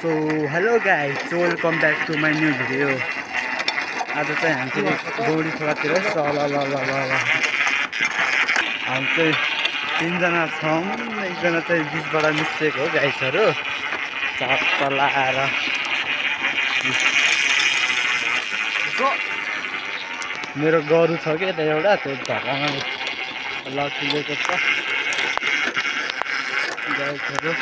So hello guys, welcome back to my new video. आज चाहिँ हामी फेरि गौरी खोलातिर हामी चाहिँ तीनजना छौँ। एकजना चाहिँ बिचबाट निस्केको हो गाइसहरू, चट्ट लाएर मेरो गरु छ कि यता एउटा, त्यो झर्कामा लगिदिएको छ गाइसहरू।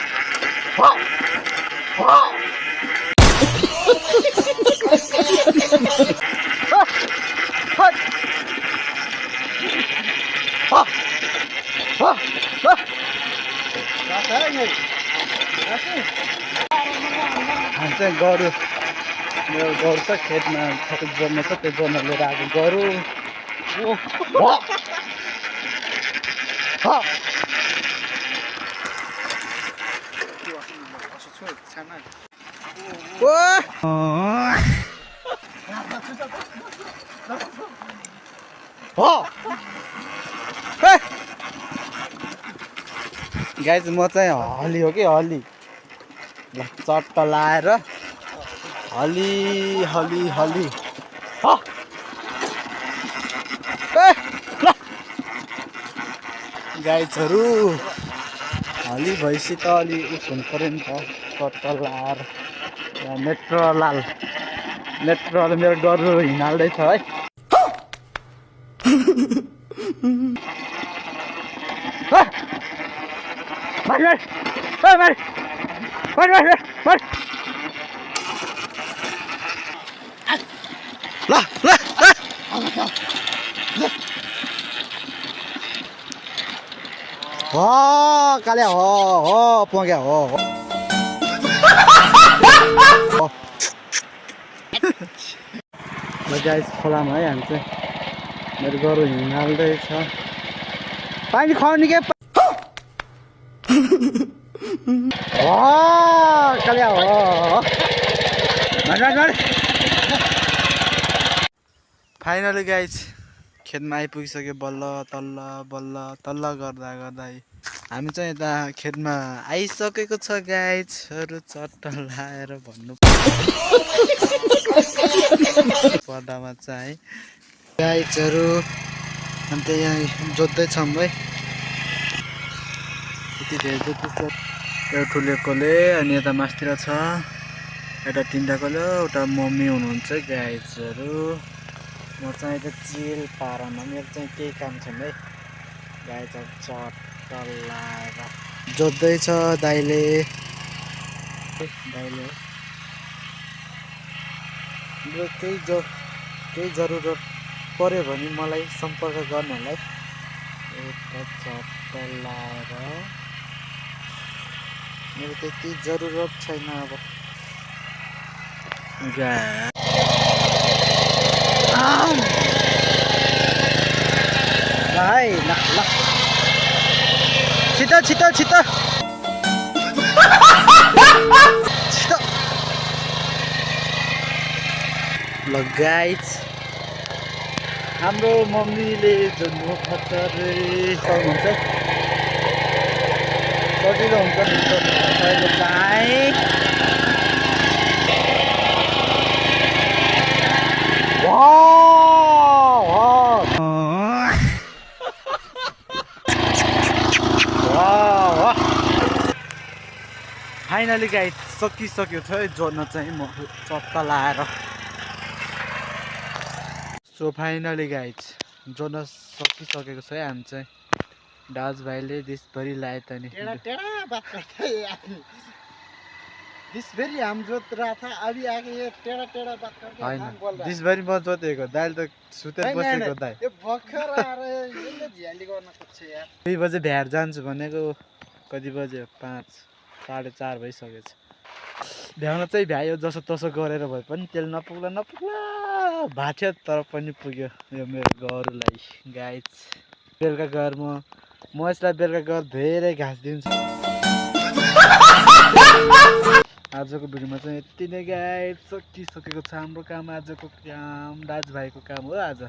हामी चाहिँ गरु, मेरो गरु छ खेतमा, खेत जोड्नु छ, त्यो जोड्न लिएर आएको गरु। गाइस म चाहिँ हली हो कि हली, ल चट्ट लाएर हली हली हली गाइसहरू। हली भइसक्यो त अलि उस हुनु पऱ्यो नि त, चट्ट लाएर। नेत्रलाल मेरो गरु हिँडाल्दैछ है। हो काल्या हो पोग्या हो। गाइस खोलामा है हामी चाहिँ, मेरो गरु हिँड्दैछ। पानी खुवाउने के काल्या हो। फाइनली गाइस खेतमा आइपुगिसक्यो। बल्ल तल्ल गर्दा हामी चाहिँ यता खेतमा आइसकेको छ गाइसहरू। चट्ट लाएर भन्नु पर्दामा चाहिँ गाइसहरू। अन्त यहाँ जोत्दैछौँ है, यति धेरै जोत्दैछ। एउटा ठुलेकोले, अनि यता मासतिर छ एउटा तिनवटाकोले, एउटा मम्मी हुनुहुन्छ गाइसहरू। म चाहिँ यता चिल पारमा, मेरो चाहिँ केही काम छैन है गाइसहरू। चट्ट लाएर जोत्दैछ दाइले। मेरो केही जरुरत पऱ्यो भने मलाई सम्पर्क गर्नलाई। चट्ट लाएर मेरो त्यति जरुरत छैन अब। भाइ ल छिटो छिटो छिटो छिटो ल गाइस। हाम्रो मम्मीले जोड्नु पर्छ रे, हुन्छ सजिलो हुन्छ अहिले चाहिँ। फाइनली गाइस सकिसक्यो छ है जोड्न चाहिँ, म चट्ट लाएर। सो फाइनली गाइस जोड्न सकिसकेको छ है हामी चाहिँ। दाजुभाइले दिसभरि लाए त नि, दिसभरि हम जोत रहा था, अभी आके ये टेढ़ा टेढ़ा बात करके हम बोल रहा है। दिसभरि म जोतेको, दाइले त सुतेर बसेको दाइ। ये भर्खर आ रहे हैं, ये झ्याली गर्न खोज्छ यार। 2 बजे भ्याएर जान्छु भनेको, कति बज्यो 5 साढे 4 भइसकेछ। भ्याउन चाहिँ भ्यायो, जसो तसो गरेर भए पनि तेल नपुग्ला भाथ्यो, तर पनि पुग्यो यो मेरो गरुलाई गाइस। बेलुका गएर म यसलाई बेलुका गएर धेरै घाँस दिन्छु। आजको भिडियोमा चाहिँ यति नै गाइस, सकिसकेको छ हाम्रो काम। आजको काम दाजुभाइको काम हो आज।